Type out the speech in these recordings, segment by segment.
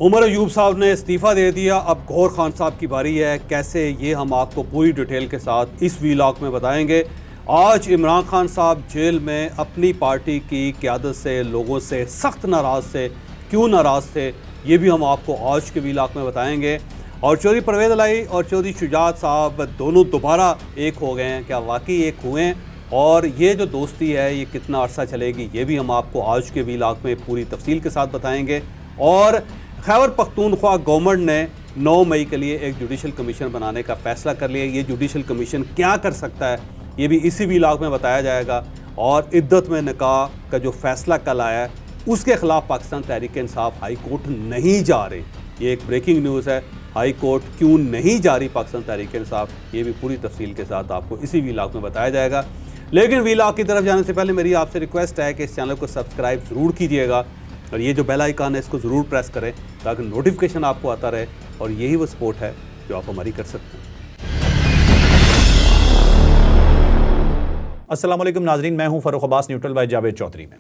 उमर अयूब साहब ने इस्तीफ़ा दे दिया। अब गौहर खान साहब की बारी है। कैसे, ये हम आपको पूरी डिटेल के साथ इस वीलॉग में बताएंगे। आज इमरान खान साहब जेल में अपनी पार्टी की क़यादत से, लोगों से सख्त नाराज़ थे। क्यों नाराज़ थे, ये भी हम आपको आज के वीलॉग में बताएंगे। और चौधरी परवेज़ इलाही और चौधरी शुजात साहब दोनों दोबारा एक हो गए हैं। क्या वाकई एक हुए हैं? और ये जो दोस्ती है ये कितना अरसा चलेगी, ये भी हम आपको आज के वीलॉग में पूरी तफसील के साथ बताएंगे। और खैबर पख्तूनख्वा गवर्नमेंट ने 9 मई के लिए एक जुडिशल कमीशन बनाने का फ़ैसला कर लिया। ये जुडिशल कमीशन क्या कर सकता है, ये भी इसी वीलॉग में बताया जाएगा। और इद्दत में निकाह का जो फ़ैसला कल आया है, उसके ख़िलाफ़ पाकिस्तान तहरीक इंसाफ हाई कोर्ट नहीं जा रही। ये एक ब्रेकिंग न्यूज़ है। हाई कोर्ट क्यों नहीं जा रही पाकिस्तान तहरीक इंसाफ, ये भी पूरी तफसील के साथ आपको इसी वीलॉग में बताया जाएगा। लेकिन वीलॉग की तरफ जाने से पहले मेरी आपसे रिक्वेस्ट है कि इस चैनल को सब्सक्राइब ज़रूर कीजिएगा और ये जो बेल आइकन है इसको ज़रूर प्रेस करें ताकि नोटिफिकेशन आपको आता रहे। और यही वो सपोर्ट है जो आप हमारी कर सकते हैं। अस्सलाम वालेकुम नाजरीन, मैं हूं फ़ारूक अब्बास, न्यूट्रल बाय जावेद चौधरी में।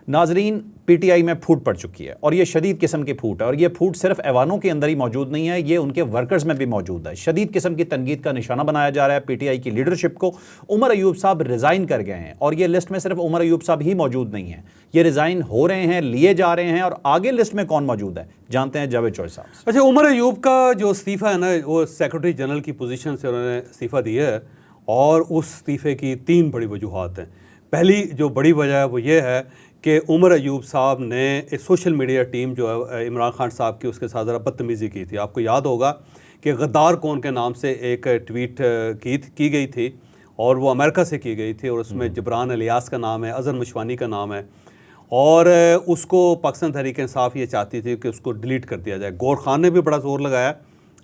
नाजरीन, पीटीआई में फूट पड़ चुकी है और ये शदीद किस्म की फूट है। और ये फूट सिर्फ ऐवानों के अंदर ही मौजूद नहीं है, ये उनके वर्कर्स में भी मौजूद है। शदीद किस्म की तनकीद का निशाना बनाया जा रहा है पीटीआई की लीडरशिप को। उमर अयूब साहब रिज़ाइन कर गए हैं और ये लिस्ट में सिर्फ उमर अयूब साहब ही मौजूद नहीं है, ये रिज़ाइन हो रहे हैं, लिए जा रहे हैं। और आगे लिस्ट में कौन मौजूद है जानते हैं जावेद चौधरी साहब से। अच्छा, उमर अयूब का जो इस्तीफ़ा है ना, वो सेक्रेटरी जनरल की पोजीशन से उन्होंने इस्तीफ़ा दिया है। और उस इस्तीफ़े की 3 बड़ी वजूहात हैं। पहली जो बड़ी वजह है वो ये है कि उमर अयूब साहब ने एक सोशल मीडिया टीम जो है इमरान खान साहब की, उसके साथ ज़रा बदतमीज़ी की थी। आपको याद होगा कि गद्दार कौन के नाम से एक ट्वीट की गई थी और वो अमेरिका से की गई थी और उसमें जबरान इलियास का नाम है, अज़हर मशवानी का नाम है। और उसको पाकिस्तान तहरीक इंसाफ ये चाहती थी कि उसको डिलीट कर दिया जाए। गौहर खान ने भी बड़ा ज़ोर लगाया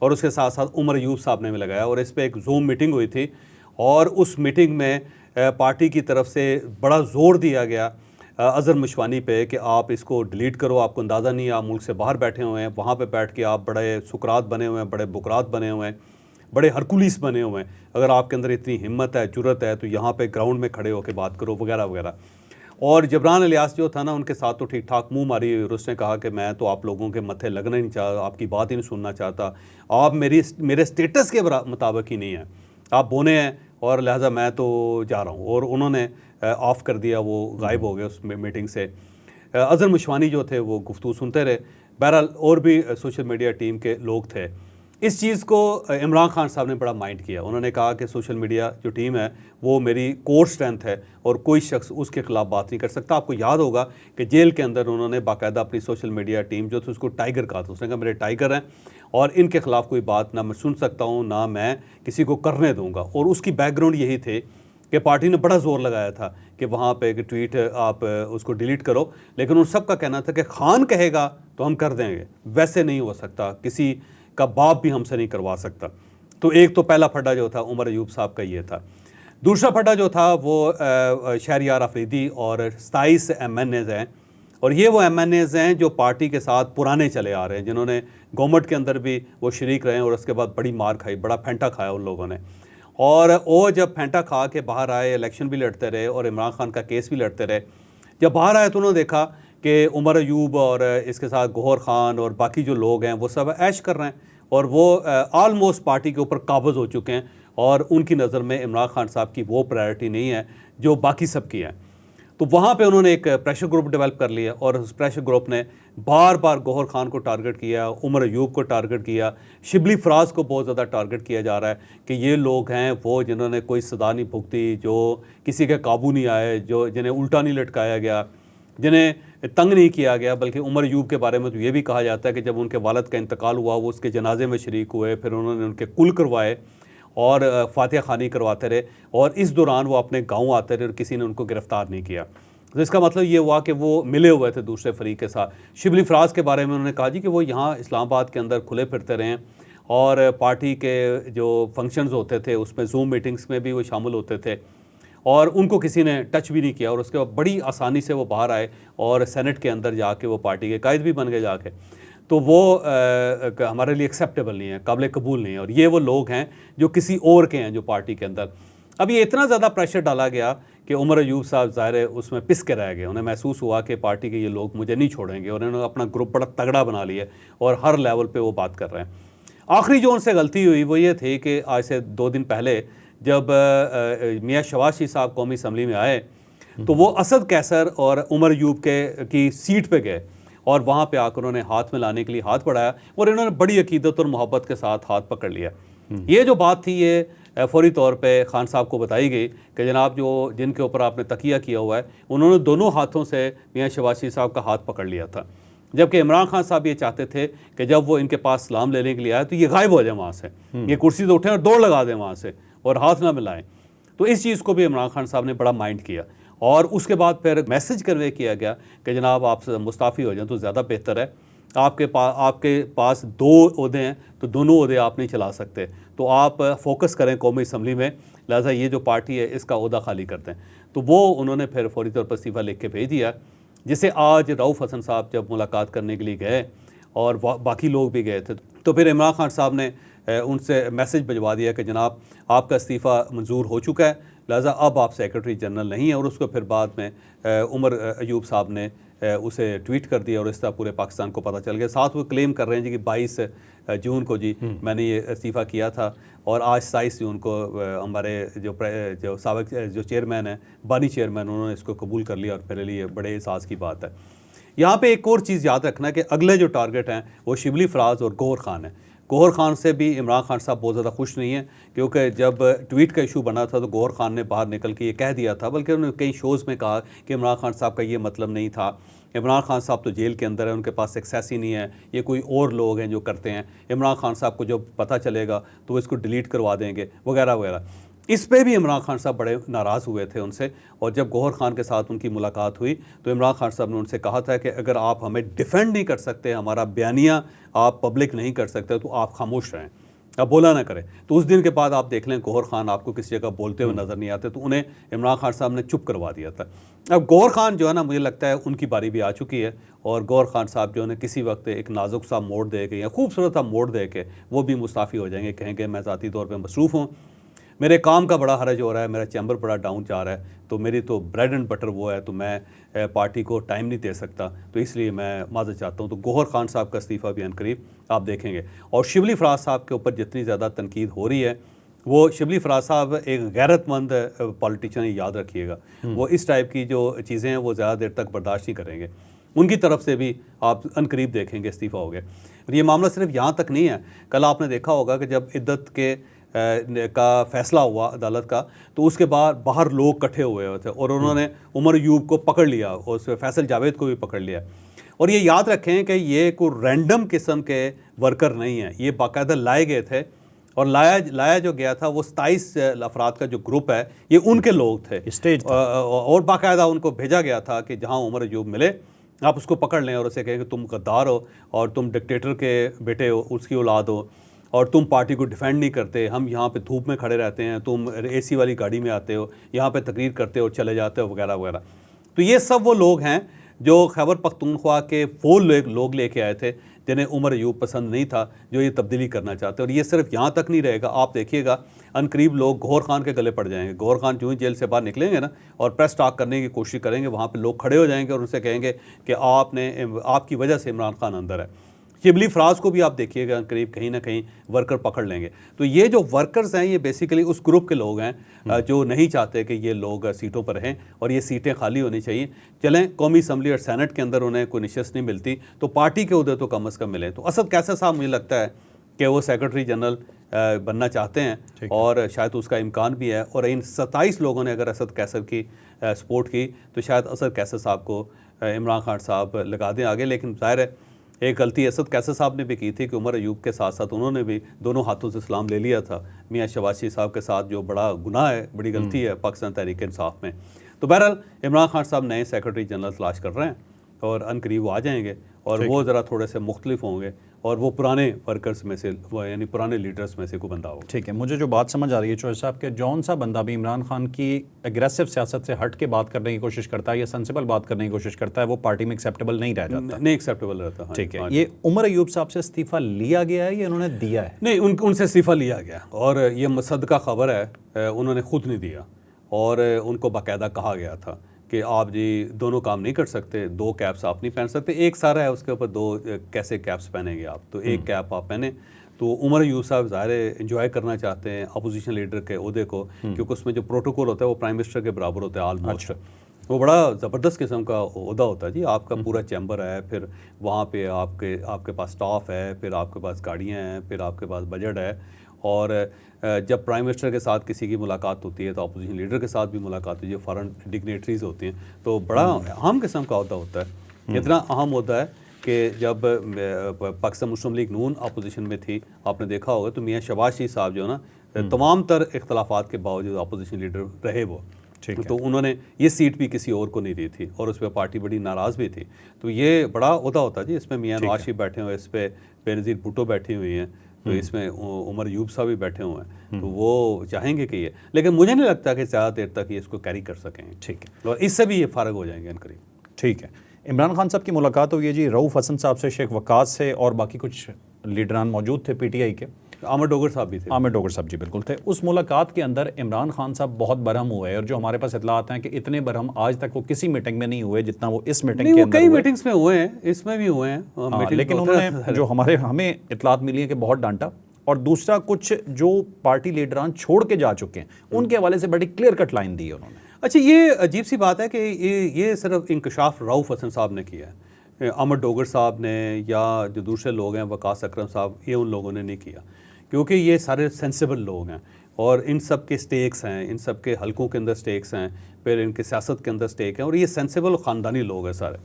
और उसके साथ साथ उमर अयूब साहब ने भी लगाया। और इस पर एक जूम मीटिंग हुई थी और उस मीटिंग में पार्टी की तरफ से बड़ा ज़ोर दिया गया अज़हर मशवानी पे कि आप इसको डिलीट करो। आपको अंदाज़ा नहीं है, आप मुल्क से बाहर बैठे हुए हैं, वहाँ पे बैठ के आप बड़े सुकरात बने हुए हैं, बड़े बुकरात बने हुए हैं, बड़े हरकुलिस बने हुए हैं। अगर आपके अंदर इतनी हिम्मत है, जुर्रत है, तो यहाँ पे ग्राउंड में खड़े होकर बात करो, वगैरह वगैरह। और जबरान इलियास जो था ना, उनके साथ तो ठीक ठाक मुँह मारी और उसने कहा कि मैं तो आप लोगों के मत्थे लगना ही नहीं चाहता, आपकी बात ही नहीं सुनना चाहता, आप मेरे स्टेटस के मुताबिक ही नहीं है, आप बोने हैं और लिहाजा मैं तो जा रहा हूँ। और उन्होंने ऑफ़ कर दिया, वो गायब हो गए उस मीटिंग से। अज़हर मशवानी जो थे वो गुफ्तगू सुनते रहे। बहरहाल और भी सोशल मीडिया टीम के लोग थे। इस चीज़ को इमरान खान साहब ने बड़ा माइंड किया। उन्होंने कहा कि सोशल मीडिया जो टीम है वो मेरी कोर स्ट्रेंथ है और कोई शख्स उसके ख़िलाफ़ बात नहीं कर सकता। आपको याद होगा कि जेल के अंदर उन्होंने बाकायदा अपनी सोशल मीडिया टीम जो थी उसको टाइगर कहा था। उसने कहा मेरे टाइगर हैं और इनके ख़िलाफ़ कोई बात ना मैं सुन सकता हूँ, ना मैं किसी को करने दूँगा। और उसकी बैकग्राउंड यही थे कि पार्टी ने बड़ा ज़ोर लगाया था कि वहाँ पे एक ट्वीट आप उसको डिलीट करो। लेकिन उन सब का कहना था कि खान कहेगा तो हम कर देंगे, वैसे नहीं हो सकता, किसी का बाप भी हमसे नहीं करवा सकता। तो एक तो पहला फड्डा जो था उमर अयूब साहब का ये था। दूसरा फड्डा जो था वो शहरयार अफरीदी और 27 MNAs हैं। और ये वो MNAs हैं जो पार्टी के साथ पुराने चले आ रहे हैं, जिन्होंने गवर्नमेंट के अंदर भी वो शरीक रहे हैं और उसके बाद बड़ी मार खाई, बड़ा फेंटा खाया उन लोगों ने। और वो जब फेंटा खा के बाहर आए, इलेक्शन भी लड़ते रहे और इमरान खान का केस भी लड़ते रहे। जब बाहर आए तो उन्होंने देखा कि उमर अयूब और इसके साथ गौहर खान और बाकी जो लोग हैं वो सब ऐश कर रहे हैं और वो आलमोस्ट पार्टी के ऊपर काबज़ हो चुके हैं। और उनकी नज़र में इमरान खान साहब की वो प्रायोरिटी नहीं है जो बाकी सब की है। तो वहाँ पे उन्होंने एक प्रेशर ग्रुप डेवलप कर लिया और उस प्रेशर ग्रुप ने बार बार गौहर खान को टारगेट किया, उमर अयूब को टारगेट किया, शिबली फराज को बहुत ज़्यादा टारगेट किया जा रहा है कि ये लोग हैं वो जिन्होंने कोई सज़ा नहीं भुगती, जो किसी के काबू नहीं आए, जो जिन्हें उल्टा नहीं लटकाया गया, जिन्हें तंग नहीं किया गया। बल्कि उमर अयूब के बारे में तो ये भी कहा जाता है कि जब उनके वालिद का इंतकाल हुआ वो उसके जनाजे में शरीक हुए, फिर उन्होंने उनके कुल करवाए और फातिहा खानी करवाते रहे। और इस दौरान वो अपने गांव आते रहे और किसी ने उनको गिरफ़्तार नहीं किया। तो इसका मतलब ये हुआ कि वो मिले हुए थे दूसरे फरीक के साथ। शिबली फराज के बारे में उन्होंने कहा जी कि वो यहाँ इस्लामाबाद के अंदर खुले फिरते रहे और पार्टी के जो फंक्शंस होते थे उसमें जूम मीटिंग्स में भी वो शामिल होते थे और उनको किसी ने टच भी नहीं किया। और उसके बाद बड़ी आसानी से वो बाहर आए और सेनेट के अंदर जाके वो पार्टी के कायद भी बन गए जाके। तो वो हमारे लिए एक्सेप्टेबल नहीं है, काबिल कबूल नहीं है। और ये वो लोग हैं जो किसी और के हैं जो पार्टी के अंदर। अब ये इतना ज़्यादा प्रेशर डाला गया कि उमर अयूब साहब ज़ाहिर है उसमें पिस के रह गए। उन्हें महसूस हुआ कि पार्टी के ये लोग मुझे नहीं छोड़ेंगे और उन्होंने अपना ग्रुप बड़ा तगड़ा बना लिया और हर लेवल पे वो बात कर रहे हैं। आखिरी जो उनसे गलती हुई वो ये थी कि आज से 2 दिन पहले जब मियाँ शहबाज शरीफ साहब कौमी असम्बली में आए तो वो असद कैसर और उमर अयूब की सीट पे गए और वहाँ पे आकर उन्होंने हाथ में लाने के लिए हाथ बढ़ाया और इन्होंने बड़ी अकीदत और मोहब्बत के साथ हाथ पकड़ लिया। ये जो बात थी ये फौरी तौर पे खान साहब को बताई गई कि जनाब जो जिनके ऊपर आपने तकिया किया हुआ है उन्होंने दोनों हाथों से मियाँ शहबाज शरीफ साहब का हाथ पकड़ लिया था, जबकि इमरान खान साहब ये चाहते थे कि जब वो इनके पास सलाम लेने के लिए आए तो ये गायब हो जाए वहाँ से, ये कुर्सी से उठें और दौड़ लगा दें वहाँ से और हाथ ना मिलाएं। तो इस चीज़ को भी इमरान खान साहब ने बड़ा माइंड किया और उसके बाद फिर मैसेज कन्वे किया गया कि जनाब आप मुस्ताफ़ी हो जाएं तो ज़्यादा बेहतर है। आपके पास 2 ओहदे हैं तो दोनों ओहदे आप नहीं चला सकते, तो आप फोकस करें कौमी असम्बली में, लिहाजा ये जो पार्टी है इसका ओहदा खाली करते हैं। तो वो उन्होंने फिर फौरी तौर पर इस्तीफ़ा लिख के भेज दिया, जिसे आज रऊफ़ हसन साहब जब मुलाकात करने के लिए गए और बाकी लोग भी गए थे तो फिर इमरान खान साहब ने उनसे मैसेज भिजवा दिया कि जनाब आपका इस्तीफ़ा मंजूर हो चुका है, लिहाजा अब आप सेक्रेटरी जनरल नहीं हैं। और उसको फिर बाद में उमर अयूब साहब ने उसे ट्वीट कर दिया और इस तरह पूरे पाकिस्तान को पता चल गया। साथ वो क्लेम कर रहे हैं जी कि 22 जून को जी मैंने ये इस्तीफ़ा किया था और आज 27 जून को हमारे जो साबिक जो चेयरमैन है बानी चेयरमैन उन्होंने इसको कबूल कर लिया और मेरे लिए बड़े एहसास की बात है। यहाँ पे एक और चीज़ याद रखना कि अगले जो टारगेट हैं वो शिबली फराज और गौहर खान है। गौहर खान से भी इमरान खान साहब बहुत ज़्यादा खुश नहीं है, क्योंकि जब ट्वीट का इशू बना था तो गौहर खान ने बाहर निकल के ये कह दिया था, बल्कि उन्होंने कई शोज़ में कहा कि इमरान खान साहब का ये मतलब नहीं था, इमरान खान साहब तो जेल के अंदर है, उनके पास एक्सेस ही नहीं है, ये कोई और लोग हैं जो करते हैं, इमरान खान साहब को जब पता चलेगा तो वो इसको डिलीट करवा देंगे वगैरह वगैरह। इस पे भी इमरान खान साहब बड़े नाराज़ हुए थे उनसे। और जब गौहर खान के साथ उनकी मुलाकात हुई तो इमरान खान साहब ने उनसे कहा था कि अगर आप हमें डिफेंड नहीं कर सकते, हमारा बयानिया आप पब्लिक नहीं कर सकते, तो आप खामोश रहें, आप बोला ना करें। तो उस दिन के बाद आप देख लें गौहर खान आपको किसी जगह बोलते हुए नज़र नहीं आते, तो उन्हें इमरान खान साहब ने चुप करवा दिया था। अब गौहर खान जो है ना, मुझे लगता है उनकी बारी भी आ चुकी है और गौहर खान साहब जो है किसी वक्त एक नाजुक सा मोड़ दे के या खूबसूरत सा मोड़ दे के वो भी मुस्ताफ़ी हो जाएंगे, कहेंगे मैं ज़ाती तौर पर मसरूफ़ हूँ, मेरे काम का बड़ा हरज हो रहा है, मेरा चैम्बर बड़ा डाउन जा रहा है, तो मेरी तो ब्रेड एंड बटर वो है, तो मैं पार्टी को टाइम नहीं दे सकता, तो इसलिए मैं माज़रत चाहता हूँ। तो गौहर खान साहब का इस्तीफ़ा भी अनकरीब आप देखेंगे। और शिबली फराज साहब के ऊपर जितनी ज़्यादा तनकीद हो रही है, वो शिबली फराज साहब एक गैरतमंद पॉलिटिशियन, याद रखिएगा, वो इस टाइप की जो चीज़ें हैं वो ज़्यादा देर तक बर्दाश्त नहीं करेंगे। उनकी तरफ से भी आप अनकरीब देखेंगे इस्तीफ़ा हो गया। और ये मामला सिर्फ यहाँ तक नहीं है, कल आपने देखा होगा कि जब इद्दत के का फैसला हुआ अदालत का, तो उसके बाद बाहर लोग इकट्ठे हुए थे और उन्होंने उमर अयूब को पकड़ लिया और फैसल जावेद को भी पकड़ लिया। और ये याद रखें कि ये कोई रैंडम किस्म के वर्कर नहीं है, ये बाकायदा लाए गए थे और लाया जो गया था वो 27 अफराद का जो ग्रुप है ये उनके लोग थे, स्टेज और बाकायदा उनको भेजा गया था कि जहाँ उमर अयूब मिले आप उसको पकड़ लें और उसे कहें कि तुम गद्दार हो और तुम डिक्टेटर के बेटे हो, उसकी औलाद हो और तुम पार्टी को डिफेंड नहीं करते, हम यहाँ पे धूप में खड़े रहते हैं, तुम एसी वाली गाड़ी में आते हो, यहाँ पे तकरीर करते हो और चले जाते हो वगैरह वगैरह। तो ये सब वो लोग हैं जो खैबर पख्तूनख्वा के वो लोग लेके आए थे जिन्हें उमर अयूब पसंद नहीं था, जो ये तब्दीली करना चाहते हैं। और ये सिर्फ यहाँ तक नहीं रहेगा, आप देखिएगा अनकरीब लोग गौहर खान के गले पड़ जाएंगे। गौहर खान जो ही जेल से बाहर निकलेंगे ना और प्रेस टॉक करने की कोशिश करेंगे, वहाँ पे लोग खड़े हो जाएंगे और उनसे कहेंगे कि आपकी वजह से इमरान खान अंदर है। शिबली फराज को भी आप देखिएगा करीब कहीं ना कहीं वर्कर पकड़ लेंगे। तो ये जो वर्कर्स हैं ये बेसिकली उस ग्रुप के लोग हैं जो नहीं चाहते कि ये लोग सीटों पर रहें और ये सीटें खाली होनी चाहिए। चलें कौमी असम्बली और सेनेट के अंदर उन्हें कोई निशस्त नहीं मिलती तो पार्टी के उहदे तो कम अज़ कम मिले। तो असद कैसर साहब मुझे लगता है कि वो सेक्रेटरी जनरल बनना चाहते हैं और शायद उसका इम्कान भी है। और इन 27 लोगों ने अगर असद कैसर की सपोर्ट की तो शायद असद कैसर साहब को इमरान खान साहब लगा दें आगे। लेकिन ज़ाहिर है एक गलती असद कैसर साहब ने भी की थी कि उमर अयूब के साथ साथ उन्होंने भी दोनों हाथों से सलाम ले लिया था मियाँ शहबाज शरीफ साहब के साथ, जो बड़ा गुनाह है, बड़ी गलती है पाकिस्तान तहरीक इंसाफ में। तो बहरहाल इमरान खान साहब नए सेक्रेटरी जनरल तलाश कर रहे हैं और अनकरीब वो आ जाएंगे और वो ज़रा थोड़े से मुख्तलिफ होंगे और वो पुराने वर्कर्स में से यानी पुराने लीडर्स में से कोई बंदा होगा। ठीक है, मुझे जो बात समझ आ रही है चौधरी साहब के जौन सा बंदा भी इमरान खान की एग्रेसिव सियासत से हट के बात करने की कोशिश करता है या सेंसिबल बात करने की कोशिश करता है वो पार्टी में एक्सेप्टेबल नहीं रह जाता। नहीं एक्सेप्टेबल रहता। हाँ, ठीक है, हाँ, ये उमर अयूब साहब से इस्तीफा लिया गया है या उन्होंने दिया है? नहीं, उनसे इस्तीफा लिया गया और ये मुसद्दका खबर है, उन्होंने खुद नहीं दिया और उनको बाकायदा कहा गया था कि आप जी दोनों काम नहीं कर सकते, 2 कैप्स आप नहीं पहन सकते, एक सारा है उसके ऊपर 2 कैसे कैप्स पहनेंगे आप, तो एक कैप आप पहने। तो उमर अयूब साहब ज़ाहिर एंजॉय करना चाहते हैं अपोजिशन लीडर के ओहदे को, क्योंकि उसमें जो प्रोटोकॉल होता है वो प्राइम मिनिस्टर के बराबर होता है ऑलमोस्ट। वो बड़ा ज़बरदस्त किस्म का ओहदा होता है जी, आपका पूरा चैम्बर है, फिर वहाँ पे आपके पास स्टाफ है, फिर आपके पास गाड़ियाँ हैं, फिर आपके पास बजट है। और जब प्राइम मिनिस्टर के साथ किसी की मुलाकात होती है तो अपोजिशन लीडर के साथ भी मुलाकात होती है, जो फॉरेन डिग्नेटरीज होती हैं, तो बड़ा अहम किस्म का ओहदा होता है। इतना अहम होता है कि जब पाकिस्तान मुस्लिम लीग नून अपोजिशन में थी, आपने देखा होगा, तो मियाँ शहबाज शरीफ साहब जो है ना, तमाम तर इख्तलाफात के बावजूद अपोजिशन लीडर रहे वो। तो उन्होंने ये सीट भी किसी और को नहीं दी थी और उस पर पार्टी बड़ी नाराज़ भी थी। तो ये बड़ा ओहदा होता है जी, इसमें मियाँ नवाज शरीफ बैठे हुए हैं, इस पर बेनज़ीर भुट्टो बैठी हुई हैं, तो इसमें उमर अयूब साहब भी बैठे हुए हैं, तो वो चाहेंगे कि ये, लेकिन मुझे नहीं लगता कि ज़्यादा देर तक ये इसको कैरी कर सकेंगे। ठीक है, और इससे भी ये फारग हो जाएंगे इनकरीब। ठीक है, इमरान खान साहब की मुलाकात हुई है जी रऊफ़ हसन साहब से, शेख वकास से और बाकी कुछ लीडरान मौजूद थे पीटीआई के, आमिर डोगर साहब भी थे। आमिर डोगर साहब जी बिल्कुल थे। उस मुलाकात के अंदर इमरान खान साहब बहुत बरहम हुए और जो हमारे पास इतलात हैं कि इतने बरहम आज तक वो किसी मीटिंग में नहीं हुए जितना वो इस मीटिंग के अंदर कई मीटिंग्स में हुए हैं, इसमें भी हुए हैं, लेकिन उन्होंने जो हमें इतलात मिली है कि बहुत डांटा, और दूसरा कुछ जो पार्टी लीडरान छोड़ के जा चुके हैं उनके हवाले से बड़ी क्लियर कट लाइन दी है उन्होंने। अच्छा, ये अजीब सी बात है कि ये सिर्फ इंकशाफ रऊफ़ हसन साहब ने किया है, आमिर डोगर साहब ने या जो दूसरे लोग हैं वकास अकरम साहब, ये उन लोगों ने नहीं किया, क्योंकि ये सारे सेंसिबल लोग हैं और इन सब के स्टेक्स हैं, इन सब के हलकों के अंदर स्टेक्स हैं, फिर इनके सियासत के अंदर स्टेक हैं और ये सेंसिबल ख़ानदानी लोग हैं सारे।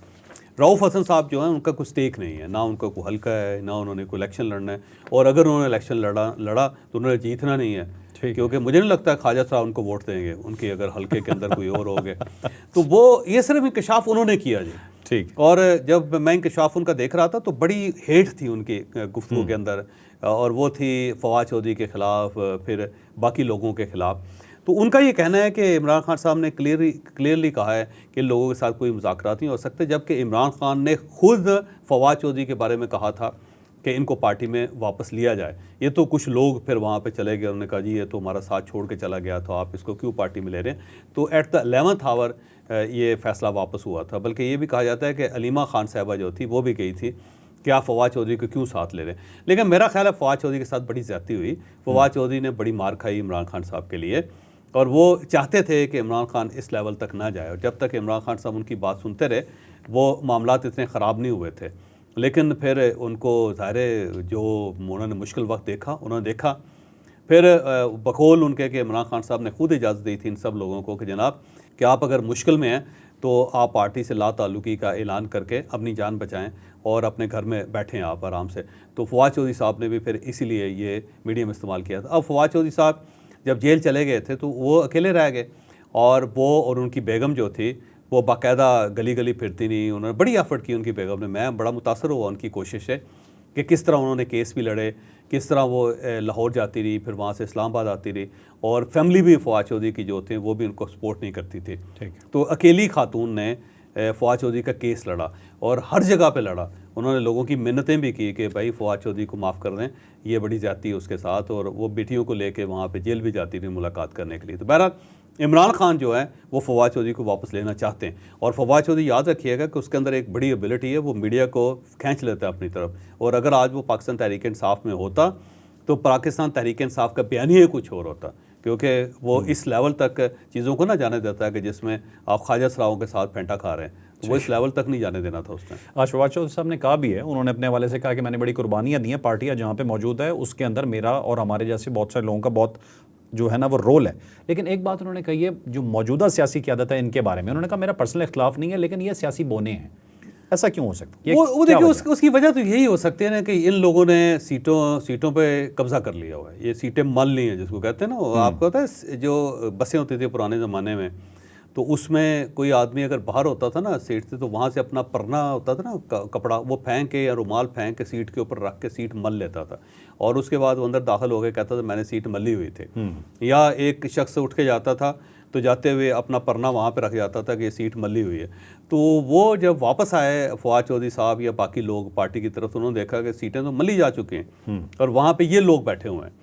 रऊफ़ हसन साहब जो हैं उनका कोई स्टेक नहीं है, ना उनका कोई हल्का है, ना उन्होंने कोई इलेक्शन लड़ना है, और अगर उन्होंने इलेक्शन लड़ा तो उन्होंने जीतना नहीं है, क्योंकि मुझे नहीं लगता ख्वाजा साहब उनको वोट देंगे, उनके अगर हल्के के अंदर कोई और हो गए तो वो, ये सिर्फ इंकशाफ उन्होंने किया जी। ठीक। और जब मैं इंकशाफ उनका देख रहा था तो बड़ी हेट थी उनकी गुफ्तगू के अंदर, और वो थी फवाद चौधरी के ख़िलाफ़, फिर बाकी लोगों के ख़िलाफ़। तो उनका ये कहना है कि इमरान खान साहब ने क्लियरली कहा है कि लोगों के साथ कोई मुज़ाकरात नहीं हो सकते, जबकि इमरान खान ने खुद फवाद चौधरी के बारे में कहा था कि इनको पार्टी में वापस लिया जाए। ये तो कुछ लोग फिर वहाँ पे चले गए, उन्होंने कहा जी ये तो हमारा साथ छोड़ के चला गया, तो आप इसको क्यों पार्टी में ले रहे हैं। तो एट द 11th आवर ये फ़ैसला वापस हुआ था। बल्कि ये भी कहा जाता है कि अलीमा खान साहबा जो थी वो भी गई थी कि आप फवाद चौधरी को क्यों साथ ले रहे हैं। लेकिन मेरा ख्याल है फवाद चौधरी के साथ बड़ी ज़्यादती हुई। फवाद चौधरी ने बड़ी मार खाई इमरान खान साहब के लिए, और वो चाहते थे कि इमरान खान इस लेवल तक ना जाए, और जब तक इमरान खान साहब उनकी बात सुनते रहे वो मामलात इतने ख़राब नहीं हुए थे। लेकिन फिर उनको ज़ाहिर जो उन्होंने मुश्किल वक्त देखा, उन्होंने देखा फिर बकौल उनके कि इमरान खान साहब ने खुद इजाज़त दी थी इन सब लोगों को कि जनाब कि आप अगर मुश्किल में हैं तो आप पार्टी से ला ताल्लुकी का ऐलान करके अपनी जान बचाएं और अपने घर में बैठें आप आराम से। तो फवाद चौधरी साहब ने भी फिर इसीलिए ये मीडियम इस्तेमाल किया था। अब फवाद चौधरी साहब जब जेल चले गए थे तो वो अकेले रह गए, और वो और उनकी बेगम जो थी वो बाकायदा गली गली फिरती नहीं। उन्होंने बड़ी एफर्ट की उनकी बेगम ने, मैं बड़ा मुतासर हुआ उनकी कोशिश से कि किस तरह उन्होंने केस भी लड़े, किस तरह वो लाहौर जाती रही, फिर वहाँ से इस्लामाबाद आती रही, और फैमिली भी फवाद चौधरी की जो थे वो भी उनको सपोर्ट नहीं करती थी। तो अकेली खातून ने फवाद चौधरी का केस लड़ा और हर जगह पे लड़ा। उन्होंने लोगों की मिन्नतें भी की कि भाई फवाद चौधरी को माफ़ कर दें, ये बड़ी ज़्यादती है उसके साथ, और वो बेटियों को लेके वहाँ पे जेल भी जाती रही मुलाकात करने के लिए। तो बहरहाल इमरान खान जो है वो फवाद चौधरी को वापस लेना चाहते हैं, और फवाद चौधरी याद रखिएगा कि उसके अंदर एक बड़ी एबिलिटी है, वो मीडिया को खींच लेता है अपनी तरफ। और अगर आज वो पाकिस्तान तहरीक इंसाफ में होता तो पाकिस्तान तहरीक इंसाफ का बयानिया कुछ और होता, क्योंकि वो इस लेवल तक चीज़ों को ना जाने देता है कि जिसमें आप ख्वाजा सराओं के साथ फेंटा खा रहे हैं, तो वो इस लेवल तक नहीं जाने देना था उस टाइम। आज फवाद चौधरी साहब ने कहा भी है, उन्होंने अपने हवाले से कहा कि मैंने बड़ी कुर्बानियाँ दी हैं, पार्टियाँ जहाँ पे मौजूद है उसके अंदर मेरा और हमारे जैसे बहुत सारे लोगों का बहुत जो है ना वो रोल है। लेकिन एक बात उन्होंने कही है जो मौजूदा सियासी क़यादत है इनके बारे में, उन्होंने कहा मेरा पर्सनल इख्तलाफ नहीं है लेकिन ये सियासी बोने हैं। ऐसा क्यों हो सकता है? वो देखिए उसकी वजह तो यही हो सकती है ना कि इन लोगों ने सीटों पे कब्जा कर लिया हुआ है। ये सीटें मल ली हैं जिसको कहते हैं ना, आपको पता है जो बसें होती थी पुराने ज़माने में, तो उसमें कोई आदमी अगर बाहर होता था ना सीट से, तो वहाँ से अपना परना होता था ना कपड़ा, वो फेंक के या रुमाल फेंक के सीट के ऊपर रख के सीट मल लेता था, और उसके बाद वो अंदर दाखिल हो गए कहता था मैंने सीट मली हुई थी। या एक शख्स उठ के जाता था तो जाते हुए अपना परना वहाँ पे रख जाता था कि ये सीट मली हुई है। तो वो जब वापस आए फवाद चौधरी साहब या बाकी लोग पार्टी की तरफ, तो उन्होंने देखा कि सीटें तो मली जा चुकी हैं और वहाँ पे ये लोग बैठे हुए हैं।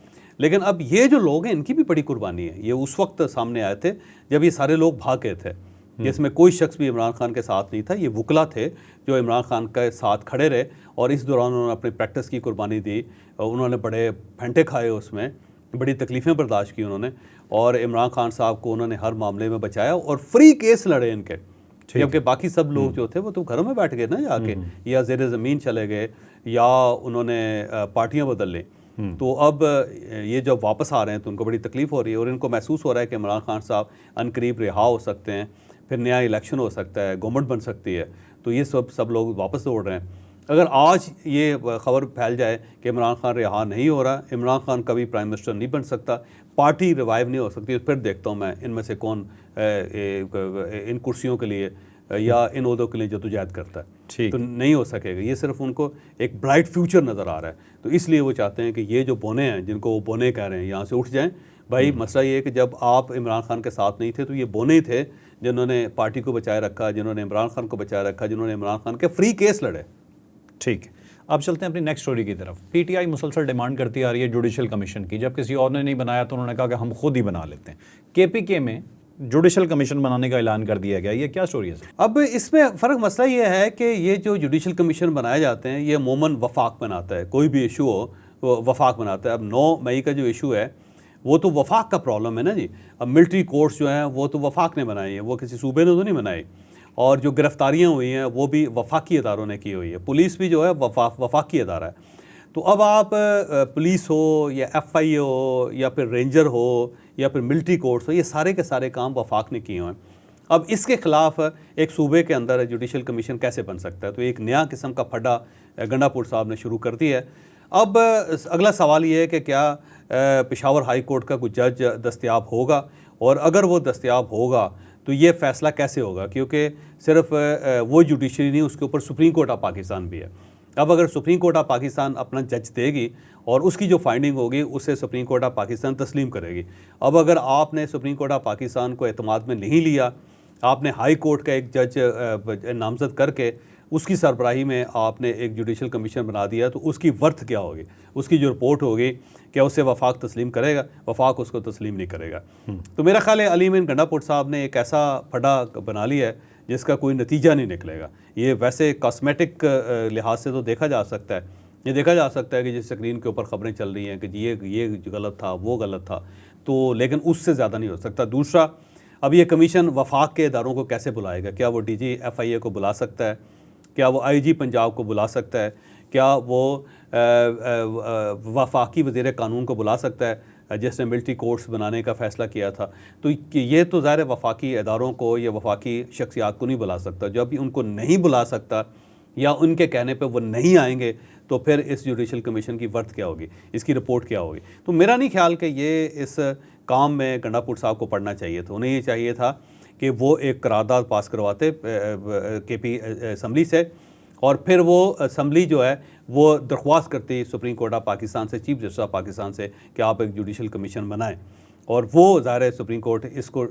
लेकिन अब ये जो लोग हैं इनकी भी बड़ी कुर्बानी है। ये उस वक्त सामने आए थे जब ये सारे लोग भाग गए थे, जिसमें कोई शख्स भी इमरान खान के साथ नहीं था। ये वकला थे जो इमरान खान के साथ खड़े रहे, और इस दौरान उन्होंने अपनी प्रैक्टिस की कुर्बानी दी। उन्होंने बड़े फंटे खाए, उसमें बड़ी तकलीफ़ें बर्दाश्त की उन्होंने, और इमरान खान साहब को उन्होंने हर मामले में बचाया और फ्री केस लड़े इनके। जबकि बाकी सब लोग जो थे वो तो घरों में बैठ गए ना जाके, या ज़ेर ज़मीन चले गए, या उन्होंने पार्टियां बदल ली। तो अब ये जब वापस आ रहे हैं तो उनको बड़ी तकलीफ़ हो रही है, और इनको महसूस हो रहा है कि इमरान खान साहब अनकरीब रिहा हो सकते हैं, फिर नया इलेक्शन हो सकता है, गवर्नमेंट बन सकती है। तो ये सब लोग वापस दौड़ रहे हैं। अगर आज ये खबर फैल जाए कि इमरान खान रिहा नहीं हो रहा, इमरान खान कभी प्राइम मिनिस्टर नहीं बन सकता, पार्टी रिवाइव नहीं हो सकती, तो फिर देखता हूँ मैं इनमें से कौन इन कुर्सियों के लिए या इन ओहदों के लिए जदोजहद करता है। तो नहीं हो सकेगा। ये सिर्फ उनको एक ब्राइट फ्यूचर नज़र आ रहा है, तो इसलिए वो चाहते हैं कि ये जो बोने हैं, जिनको वो बोने कह रहे हैं, यहाँ से उठ जाएं। भाई मसला ये है कि जब आप इमरान खान के साथ नहीं थे तो ये बोने ही थे जिन्होंने पार्टी को बचाए रखा, जिन्होंने इमरान खान को बचाए रखा, जिन्होंने इमरान खान के फ्री केस लड़े। ठीक है, अब चलते हैं अपनी नेक्स्ट स्टोरी की तरफ। पीटीआई मुसलसल डिमांड करती आ रही है जुडिशल कमीशन की। जब किसी और ने नहीं बनाया तो उन्होंने कहा कि हम खुद ही बना लेते हैं। केपीके में जुडिशल कमीशन बनाने का ऐलान कर दिया गया, ये क्या स्टोरी है सर? अब इसमें फ़र्क मसला ये है कि ये जो जुडिशल कमीशन बनाए जाते हैं ये अमूमन वफाक बनाता है। कोई भी इशू हो वो वफाक बनाता है। अब 9 मई का जो इशू है वो तो वफाक का प्रॉब्लम है ना जी। अब मिलिट्री कोर्ट्स जो हैं वो तो वफाक ने बनाई है, वो किसी सूबे ने तो नहीं बनाई। और जो गिरफ्तारियाँ हुई हैं वो भी वफाकी अदारों ने की हुई है। पुलिस भी जो है वफाकी अदारा है। तो अब आप पुलिस हो या FIA हो या फिर रेंजर हो या फिर मिलिट्री कोर्ट्स हो, ये सारे के सारे काम वफाक ने किए हुए हैं। अब इसके ख़िलाफ़ एक सूबे के अंदर जुडिशल कमीशन कैसे बन सकता है? तो एक नया किस्म का फड्डा गंडापुर साहब ने शुरू कर दिया है। अब अगला सवाल ये है कि क्या पेशावर हाई कोर्ट का कोई जज दस्तयाब होगा, और अगर वो दस्तयाब होगा तो ये फ़ैसला कैसे होगा? क्योंकि सिर्फ वो जुडिशरी नहीं, उसके ऊपर सुप्रीम कोर्ट ऑफ पाकिस्तान भी है। अब अगर सुप्रीम कोर्ट ऑफ पाकिस्तान अपना जज देगी और उसकी जो फाइंडिंग होगी उसे सुप्रीम कोर्ट ऑफ पाकिस्तान तस्लीम करेगी। अब अगर आपने सुप्रीम कोर्ट ऑफ पाकिस्तान को एतमाद में नहीं लिया, आपने हाई कोर्ट का एक जज नामजद करके उसकी सरबराही में आपने एक जुडिशल कमीशन बना दिया, तो उसकी वर्थ क्या होगी? उसकी जो रिपोर्ट होगी क्या उसे वफाक तस्लीम करेगा? वफाक उसको तस्लीम नहीं करेगा। तो मेरा ख्याल है अलीमीन गंडापुर साहब ने एक ऐसा फड़ा बना लिया है जिसका कोई नतीजा नहीं निकलेगा। ये वैसे कॉस्मेटिक लिहाज से तो देखा जा सकता है, ये देखा जा सकता है कि जिस स्क्रीन के ऊपर ख़बरें चल रही हैं कि ये गलत था, वो गलत था, तो लेकिन उससे ज़्यादा नहीं हो सकता। दूसरा, अब ये कमीशन वफाक के इदारों को कैसे बुलाएगा? क्या वो DG FIA को बुला सकता है? क्या वो IG पंजाब को बुला सकता है? क्या वो वफाकी वज़ीर कानून को बुला सकता है जिसने मिलिट्री कोर्ट्स बनाने का फ़ैसला किया था? तो ये तो ज़ाहिर वफाकी इदारों को या वफाकी शख्सियात को नहीं बुला सकता। जब भी उनको नहीं बुला सकता या उनके कहने पे वो नहीं आएंगे, तो फिर इस जुडिशल कमीशन की वर्थ क्या होगी, इसकी रिपोर्ट क्या होगी? तो मेरा नहीं ख्याल कि ये इस काम में गंडापुर साहब को पढ़ना चाहिए था। उन्हें ये चाहिए था कि वो एक करारदाद पास करवाते KP असम्बली से, और फिर वो असम्बली जो है वो दरख्वास्त करती सुप्रीम कोर्ट ऑफ पाकिस्तान से, चीफ जस्टिस ऑफ पाकिस्तान से कि आप एक जुडिशल कमीशन बनाएं, और वो ज़ाहिर है सुप्रीम कोर्ट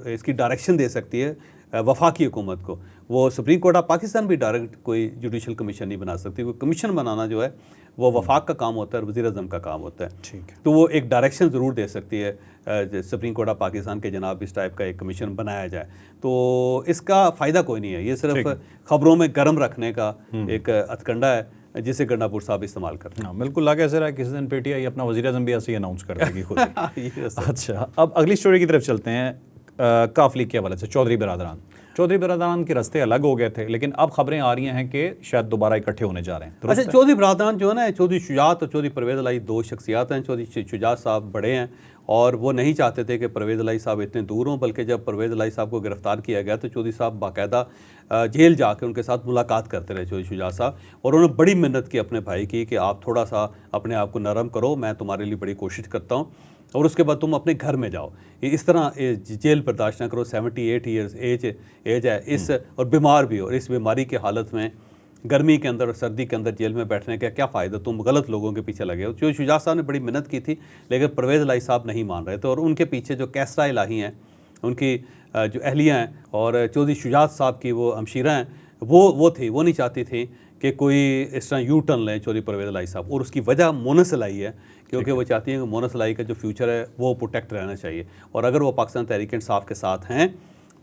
इसकी डायरेक्शन दे सकती है वफाकी हुकूमत को। वो सुप्रीम कोर्ट ऑफ पाकिस्तान भी डायरेक्ट कोई जुडिशल कमीशन नहीं बना सकती। वो कमीशन बनाना जो है वो वफाक का काम होता है, वज़ीर आज़म का काम होता है। ठीक है, तो वो एक डायरेक्शन ज़रूर दे सकती है सुप्रीम कोर्ट ऑफ पाकिस्तान के जनाब इस टाइप का एक कमीशन बनाया जाए। तो इसका फ़ायदा कोई नहीं है, ये सिर्फ ख़बरों में गर्म रखने का एक हथकंडा है जिसे गंडापुर साहब इस्तेमाल करते हैं। बिल्कुल लगा ऐसे रहा किसी दिन PTI अपना वज़ीर आज़म भी ऐसे ही अनाउंस कर देगी खुद ही। अच्छा, अब अगली स्टोरी की तरफ चलते हैं। काफ लीग के हवाले से चौधरी बिरादरान के रास्ते अलग हो गए थे, लेकिन अब खबरें आ रही हैं कि शायद दोबारा इकट्ठे होने जा रहे हैं। अच्छा, चौधरी बिरादरान जो है ना, चौधरी शुजात और चौधरी परवेज़ अलाई 2 शख्सियात हैं। चौधरी शुजात साहब बड़े हैं और वो नहीं चाहते थे कि परवेज़ इलाही साहब इतने दूर हों, बल्कि जब परवेज़ इलाही साहब को गिरफ़्तार किया गया तो चौधरी साहब बाकायदा जेल जाके उनके साथ मुलाकात करते रहे चौधरी शुजात साहब, और उन्होंने बड़ी मिन्नत की अपने भाई की कि आप थोड़ा सा अपने आप को नरम करो, मैं तुम्हारे लिए बड़ी कोशिश करता हूँ और उसके बाद तुम अपने घर में जाओ। इस तरह जेल बर्दाश्त ना करो, 78 ईयर्स एज है इस, और बीमार भी हो, और इस बीमारी की हालत में गर्मी के अंदर और सर्दी के अंदर जेल में बैठने का क्या फ़ायदा, तुम गलत लोगों के पीछे लगे हो। जो शुजात साहब ने बड़ी मेहनत की थी, लेकिन परवेज़ इलाही साहब नहीं मान रहे थे, और उनके पीछे जो कैसरा इलाही हैं, उनकी जो अहलिया हैं और चौधरी शुजात साहब की वो हमशीरा हैं, वो नहीं चाहती थी कि कोई इस तरह यू टर्न लें चौधरी परवेज़ इलाही साहब, और उसकी वजह मोनस इलाही है, क्योंकि वो चाहती हैं कि मोनस इलाही का जो फ्यूचर है वो प्रोटेक्ट रहना चाहिए, और अगर वो पाकिस्तान तहरीक इंसाफ के साथ हैं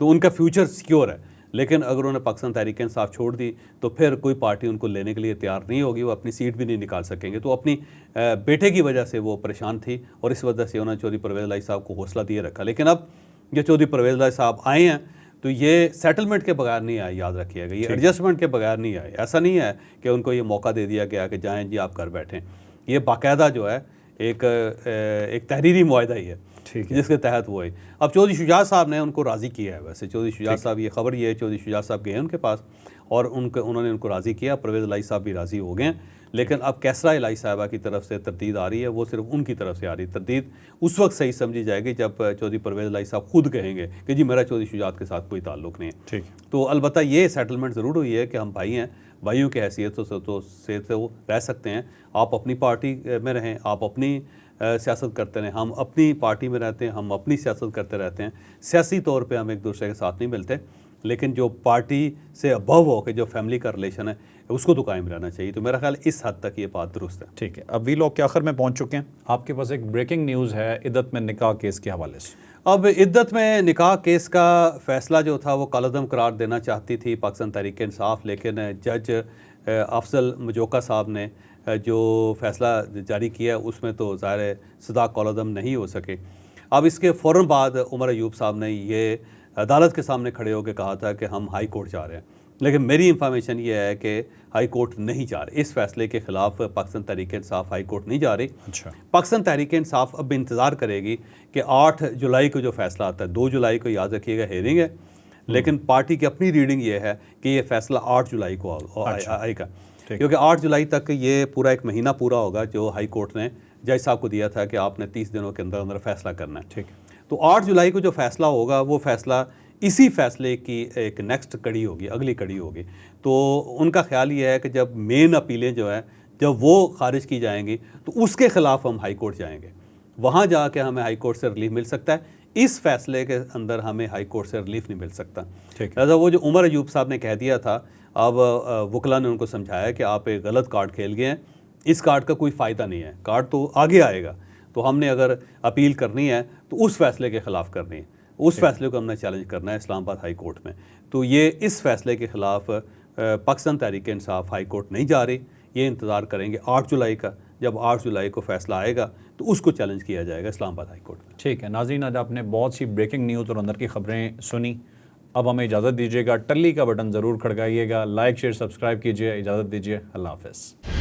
तो उनका फ्यूचर सिक्योर है। लेकिन अगर उन्होंने पाकिस्तान तहरीक इंसाफ छोड़ दी तो फिर कोई पार्टी उनको लेने के लिए तैयार नहीं होगी, वो अपनी सीट भी नहीं निकाल सकेंगे। तो अपनी बेटे की वजह से वो परेशान थी, और इस वजह से उन्होंने चौधरी परवेज़ इलाही साहब को हौसला दिए रखा। लेकिन अब जो चौधरी परवेज़ इलाही साहब आए हैं तो ये सेटलमेंट के बगैर नहीं आए, याद रखिएगा, ये एडजस्टमेंट के बगैर नहीं आए। ऐसा नहीं है कि उनको ये मौका दे दिया गया कि जाएँ जी आप घर बैठें। ये बाकायदा जो है एक तहरीरी मुआहदा ही है, जिसके तहत वो है। अब चौधरी शुजात साहब ने उनको राज़ी किया है। वैसे चौधरी शुजात साहब, ये खबर ये है, चौधरी शुजात साहब गए उनके पास और उन्होंने उनको राज़ी किया, परवेज़ इलाही साहब भी राज़ी हो गए हैं। लेकिन अब कैसरा इलाही साहबा की तरफ से तरदीद आ रही है, वो सिर्फ उनकी तरफ से आ रही है। तरदीद उस वक्त सही समझी जाएगी जब चौधरी परवेज़ इलाही साहब खुद कहेंगे कि जी मेरा चौधरी शुजात के साथ कोई ताल्लुक़ नहीं है। ठीक, तो अलबत्ता ये सेटलमेंट ज़रूर हुई है कि हम भाई हैं, भाइयों की हैसियत से वो रह सकते हैं। आप अपनी पार्टी में रहें, आप अपनी सियासत करते रहें, हम अपनी पार्टी में रहते हैं, हम अपनी सियासत करते रहते हैं। सियासी तौर पे हम एक दूसरे के साथ नहीं मिलते, लेकिन जो पार्टी से अबव हो के जो फैमिली का रिलेशन है उसको तो कायम रहना चाहिए। तो मेरा ख्याल इस हद तक ये बात दुरुस्त है। ठीक है, अब वी लोग के आखिर में पहुंच चुके हैं। आपके पास एक ब्रेकिंग न्यूज़ है इद्दत में निकाह केस के हवाले से। अब इद्दत में निकाह केस का फ़ैसला जो था वो कालअदम करार देना चाहती थी पाकिस्तान तहरीक इंसाफ, लेकिन जज अफजल मजोका साहब ने जो फ़ैसला जारी किया उसमें तो ज़ाहिर सदा कालअदम नहीं हो सके। अब इसके फ़ौरन बाद उमर अयूब साहब ने ये अदालत के सामने खड़े होकर कहा था कि हम हाई कोर्ट जा रहे हैं, लेकिन मेरी इंफॉर्मेशन ये है कि हाई कोर्ट नहीं जा रहे। इस फैसले के ख़िलाफ़ पाकिस्तान तहरीक इंसाफ हाई कोर्ट नहीं जा रही। अच्छा, पाकिस्तान तहरीक इंसाफ अब इंतज़ार करेगी कि 8 जुलाई को जो फ़ैसला आता है, 2 जुलाई को याद रखिएगा हेयरिंग है, लेकिन पार्टी की अपनी रीडिंग ये है कि ये फ़ैसला 8 जुलाई को आएगा, क्योंकि 8 जुलाई तक ये पूरा एक महीना पूरा होगा जो हाई कोर्ट ने जज साहब को दिया था कि आपने 30 दिनों के अंदर अंदर फ़ैसला करना है। ठीक, तो 8 जुलाई को जो फ़ैसला होगा वो फ़ैसला इसी फैसले की एक नेक्स्ट कड़ी होगी, अगली कड़ी होगी। तो उनका ख्याल ये है कि जब मेन अपीलें जो है जब वो खारिज की जाएंगी तो उसके ख़िलाफ़ हम हाई कोर्ट जाएंगे, वहाँ जाके हमें हाई कोर्ट से रिलीफ मिल सकता है। इस फैसले के अंदर हमें हाई कोर्ट से रिलीफ नहीं मिल सकता। लिहाजा वो जो उमर अयूब साहब ने कह दिया था, अब वकला ने उनको समझाया कि आप एक गलत कार्ड खेल गए हैं, इस कार्ड का कोई फ़ायदा नहीं है, कार्ड तो आगे आएगा। तो हमने अगर अपील करनी है तो उस फैसले के ख़िलाफ़ करनी है, उस फैसले को हमने चैलेंज करना है इस्लामाबाद हाई कोर्ट में। तो ये इस फैसले के ख़िलाफ़ पाकिस्तान तहरीक इंसाफ हाई कोर्ट नहीं जा रही, ये इंतज़ार करेंगे 8 जुलाई का। जब 8 जुलाई को फ़ैसला आएगा तो उसको चैलेंज किया जाएगा इस्लामाबाद हाई कोर्ट में। ठीक है नाज़रीन, आज आपने बहुत सी ब्रेकिंग न्यूज़ और अंदर की खबरें सुनी। अब हमें इजाज़त दीजिएगा, टल्ली का बटन ज़रूर खड़काइएगा, लाइक शेयर सब्सक्राइब कीजिए, इजाज़त दीजिए, अल्लाह हाफ़िज़।